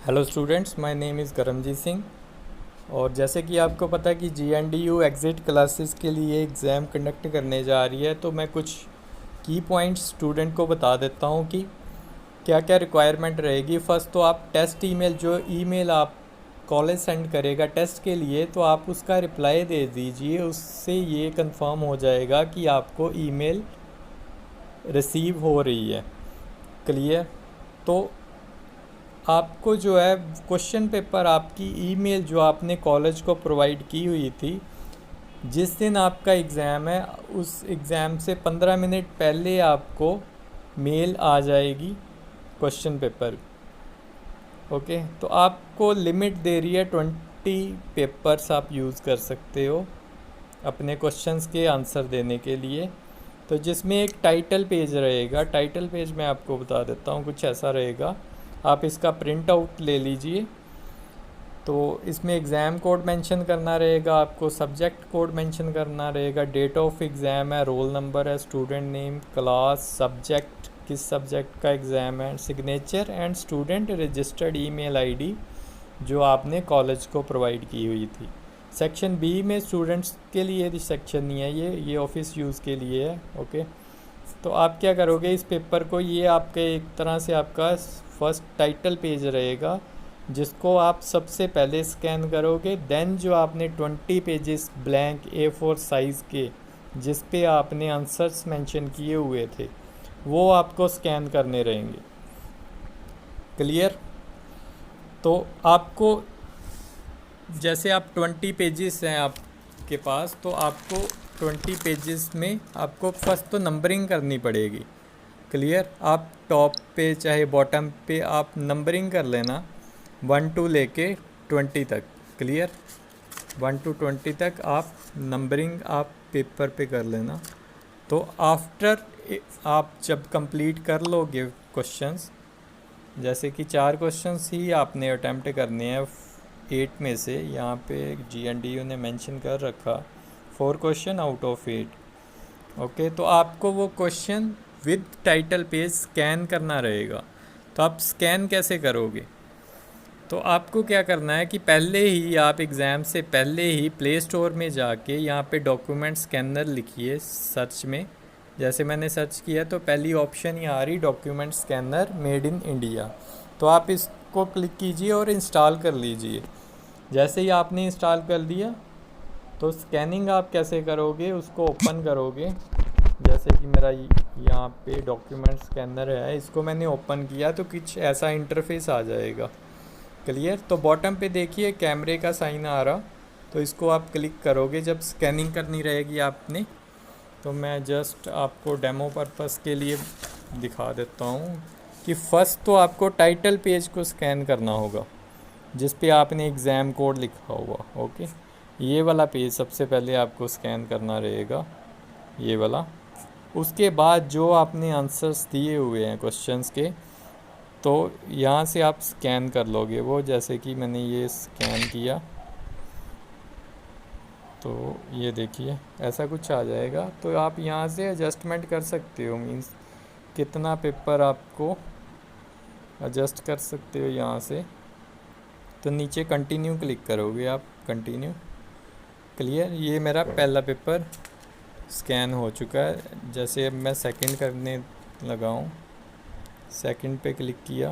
Hello students, my name is Karamjit Singh. और जैसे कि आपको पता है कि GNDU एग्ज़िट क्लासेस के लिए एग्ज़ाम कंडक्ट करने जा रही है, तो मैं कुछ की पॉइंट्स स्टूडेंट को बता देता हूँ कि क्या क्या रिक्वायरमेंट रहेगी। फ़र्स्ट तो आप टेस्ट ईमेल, जो ईमेल आप कॉलेज सेंड करेगा टेस्ट के लिए, तो आप उसका रिप्लाई दे दीजिए। उससे ये कंफर्म हो जाएगा कि आपको ईमेल रिसीव हो रही है। क्लियर? तो आपको जो है क्वेश्चन पेपर, आपकी ईमेल जो आपने कॉलेज को प्रोवाइड की हुई थी, जिस दिन आपका एग्ज़ाम है उस एग्ज़ाम से 15 मिनट पहले आपको मेल आ जाएगी क्वेश्चन पेपर। ओके, तो आपको लिमिट दे रही है 20 पेपर्स आप यूज़ कर सकते हो अपने क्वेश्चंस के आंसर देने के लिए। तो जिसमें एक टाइटल पेज रहेगा, टाइटल पेज मैं आपको बता देता हूँ, कुछ ऐसा रहेगा। आप इसका प्रिंट आउट ले लीजिए। तो इसमें एग्ज़ाम कोड मेंशन करना रहेगा, आपको सब्जेक्ट कोड मेंशन करना रहेगा, डेट ऑफ एग्ज़ाम है, रोल नंबर है, स्टूडेंट नेम, क्लास, सब्जेक्ट, किस सब्जेक्ट का एग्ज़ाम है, signature and student registered email ID जो आपने कॉलेज को प्रोवाइड की हुई थी। सेक्शन बी में स्टूडेंट्स के लिए सेक्शन नहीं है, ये ऑफिस यूज़ के लिए है। ओके, तो आप क्या करोगे इस पेपर को, ये आपके एक तरह से आपका फर्स्ट टाइटल पेज रहेगा जिसको आप सबसे पहले स्कैन करोगे। देन जो आपने 20 पेजेस ब्लैंक A4 साइज़ के जिस पे आपने आंसर्स मेंशन किए हुए थे, वो आपको स्कैन करने रहेंगे। क्लियर? तो आपको, जैसे आप 20 पेजेस हैं आपके पास, तो आपको 20 पेजेस में आपको फर्स्ट तो नंबरिंग करनी पड़ेगी। क्लियर? आप टॉप पे चाहे बॉटम पे आप नंबरिंग कर लेना 1 to लेके 20 तक। क्लियर? 1 to 20 तक आप नंबरिंग आप पेपर पे कर लेना। तो आफ्टर आप जब कंप्लीट कर लोगे क्वेश्चंस, जैसे कि 4 क्वेश्चंस ही आपने अटैम्प्ट करने हैं 8 में से, यहाँ पे GNDU ने मेंशन कर रखा 4 क्वेश्चन आउट ऑफ 8। ओके, तो आपको वो question with title page scan करना रहेगा। तो आप स्कैन कैसे करोगे? तो आपको क्या करना है कि पहले ही आप एग्ज़ाम से पहले ही प्ले स्टोर में जाके यहाँ पे डॉक्यूमेंट स्कैनर लिखिए सर्च में। जैसे मैंने सर्च किया तो पहली ऑप्शन ही आ रही, document scanner made in India. तो आप इसको क्लिक कीजिए और इंस्टॉल कर लीजिए। जैसे ही आपने इंस्टॉल कर दिया, तो स्कैनिंग आप कैसे करोगे, उसको ओपन करोगे। जैसे कि मेरा यहाँ पे डॉक्यूमेंट स्कैनर है, इसको मैंने ओपन किया तो कुछ ऐसा इंटरफेस आ जाएगा। क्लियर? तो बॉटम पे देखिए कैमरे का साइन आ रहा, तो इसको आप क्लिक करोगे जब स्कैनिंग करनी रहेगी आपने। तो मैं जस्ट आपको डेमो पर्पस के लिए दिखा देता हूँ कि फ़र्स्ट तो आपको टाइटल पेज को स्कैन करना होगा जिस पे आपने एग्ज़ाम कोड लिखा हुआ। ओके, ये वाला पेज सबसे पहले आपको स्कैन करना रहेगा, ये वाला। उसके बाद जो आपने आंसर्स दिए हुए हैं क्वेश्चंस के, तो यहाँ से आप स्कैन कर लोगे वो। जैसे कि मैंने ये स्कैन किया तो ये देखिए ऐसा कुछ आ जाएगा। तो आप यहाँ से एडजस्टमेंट कर सकते हो, मीन्स कितना पेपर आपको एडजस्ट कर सकते हो यहाँ से। तो नीचे कंटिन्यू क्लिक करोगे आप, कंटिन्यू। क्लियर? ये मेरा पहला पेपर स्कैन हो चुका है। जैसे अब मैं सेकंड करने लगा हूँ, सेकंड पे क्लिक किया।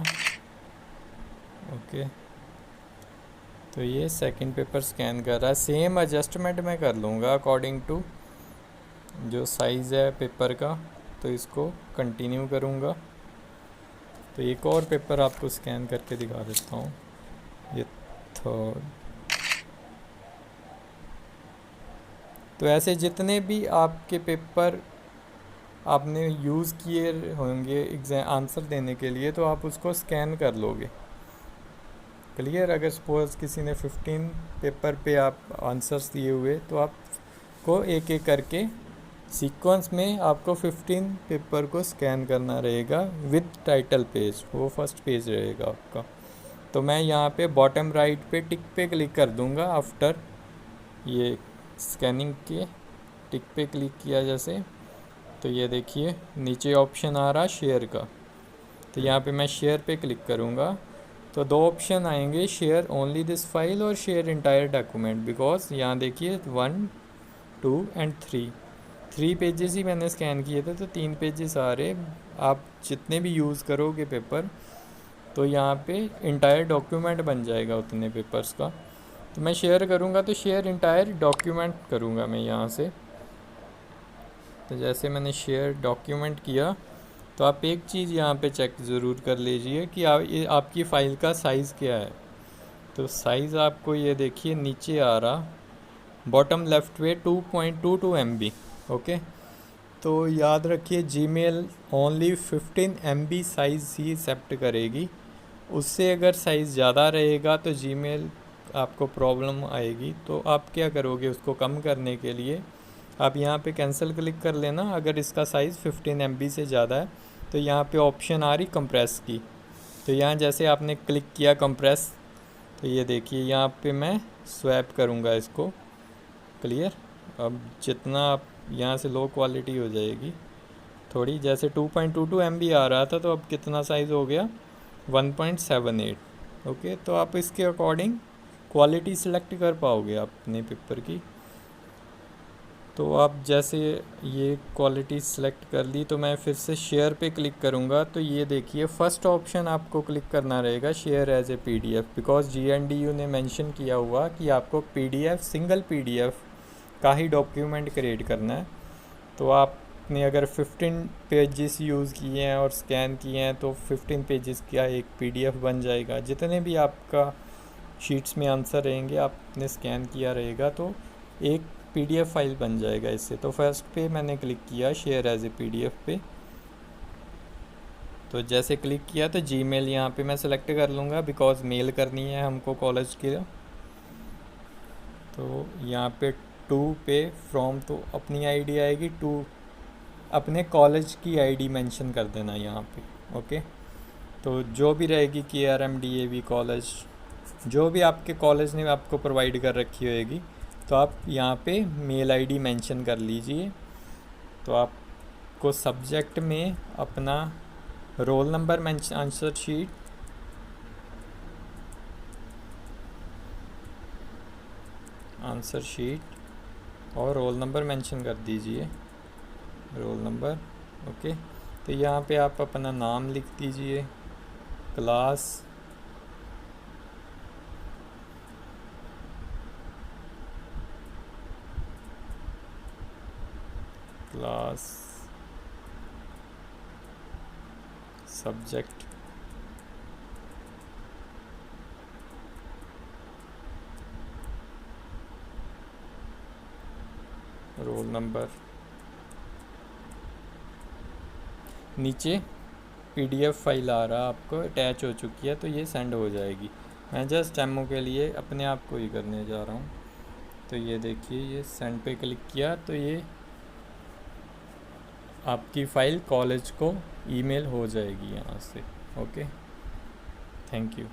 ओके, तो ये सेकंड पेपर स्कैन कर रहा है। सेम एडजस्टमेंट मैं कर लूँगा अकॉर्डिंग टू जो साइज़ है पेपर का। तो इसको कंटिन्यू करूँगा। तो एक और पेपर आपको स्कैन करके दिखा देता हूँ, ये थर्ड। तो ऐसे जितने भी आपके पेपर आपने यूज़ किए होंगे एग्ज़ाम आंसर देने के लिए, तो आप उसको स्कैन कर लोगे। क्लियर? अगर सपोज़ किसी ने 15 पेपर पे आप आंसर्स दिए हुए, तो आपको एक एक करके सीक्वेंस में आपको 15 पेपर को स्कैन करना रहेगा विद टाइटल पेज। वो फर्स्ट पेज रहेगा आपका। तो मैं यहाँ पे बॉटम राइट पे टिक पे क्लिक कर दूँगा आफ्टर ये स्कैनिंग के। टिक पे क्लिक किया जैसे, तो ये देखिए नीचे ऑप्शन आ रहा शेयर का। तो यहाँ पे मैं शेयर पे क्लिक करूँगा। तो दो ऑप्शन आएंगे, शेयर ओनली दिस फाइल और शेयर इंटायर डॉक्यूमेंट। बिकॉज यहाँ देखिए 1, 2 एंड 3 पेजेस ही मैंने स्कैन किए थे, तो 3 पेजेस आ रहे। आप जितने भी यूज़ करोगे पेपर, तो यहाँ पे इंटायर डॉक्यूमेंट बन जाएगा उतने पेपर्स का। तो मैं शेयर करूँगा तो शेयर इंटायर डॉक्यूमेंट करूँगा मैं यहाँ से। तो जैसे मैंने शेयर डॉक्यूमेंट किया, तो आप एक चीज़ यहाँ पे चेक ज़रूर कर लीजिए कि ये आपकी फ़ाइल का साइज़ क्या है। तो साइज़ आपको ये देखिए नीचे आ रहा, बॉटम लेफ़्ट पे 2.22 MB। ओके, तो याद रखिए जीमेल ओनली 15 MB साइज़ ही एक्सेप्ट करेगी। उससे अगर साइज़ ज़्यादा रहेगा तो जीमेल आपको प्रॉब्लम आएगी। तो आप क्या करोगे, उसको कम करने के लिए आप यहाँ पे कैंसिल क्लिक कर लेना। अगर इसका साइज़ 15 MB से ज़्यादा है तो यहाँ पे ऑप्शन आ रही कंप्रेस की। तो यहाँ जैसे आपने क्लिक किया कंप्रेस, तो ये देखिए यहाँ पे मैं स्वैप करूँगा इसको। क्लियर। अब जितना आप यहाँ से लो क्वालिटी हो जाएगी थोड़ी, जैसे 2.22 MB आ रहा था, तो अब कितना साइज़ हो गया 1.78। ओके, तो आप इसके अकॉर्डिंग क्वालिटी सेलेक्ट कर पाओगे अपने पेपर की। तो आप जैसे ये क्वालिटी सेलेक्ट कर ली, तो मैं फिर से शेयर पे क्लिक करूँगा। तो ये देखिए फर्स्ट ऑप्शन आपको क्लिक करना रहेगा, share as a PDF। Because GNDU ने मेंशन किया हुआ कि आपको PDF, सिंगल PDF का ही डॉक्यूमेंट क्रिएट करना है। तो आपने अगर 15 पेजेस यूज़ किए हैं और स्कैन किए हैं, तो 15 पेजेस का एक PDF बन जाएगा। जितने भी आपका शीट्स में आंसर रहेंगे, आपने स्कैन किया रहेगा, तो एक PDF फाइल बन जाएगा इससे। तो फर्स्ट पे मैंने क्लिक किया शेयर एज ए PDF पे। तो जैसे क्लिक किया तो जीमेल यहाँ पे मैं सेलेक्ट कर लूँगा, बिकॉज मेल करनी है हमको कॉलेज के। तो यहाँ पे 2 पे फ्रॉम, तो अपनी आईडी आएगी, 2 अपने कॉलेज की आईडी मेंशन कर देना यहाँ पे। ओके, तो जो भी रहेगी KRM DAV कॉलेज, जो भी आपके कॉलेज ने आपको प्रोवाइड कर रखी होएगी, तो आप यहाँ पे मेल आईडी मेंशन कर लीजिए। तो आपको सब्जेक्ट में अपना roll number mention, answer sheet, और रोल नंबर मेंशन कर दीजिए, रोल नंबर। ओके, तो यहाँ पे आप अपना नाम लिख दीजिए, क्लास, सब्जेक्ट, रोल नंबर। नीचे PDF फाइल आ रहा आपको, अटैच हो चुकी है, तो ये सेंड हो जाएगी। मैं जस्ट डेमो के लिए अपने आप को ही करने जा रहा हूँ। तो ये देखिए, ये सेंड पे क्लिक किया तो ये आपकी फ़ाइल कॉलेज को ईमेल हो जाएगी यहाँ से। Okay, thank you.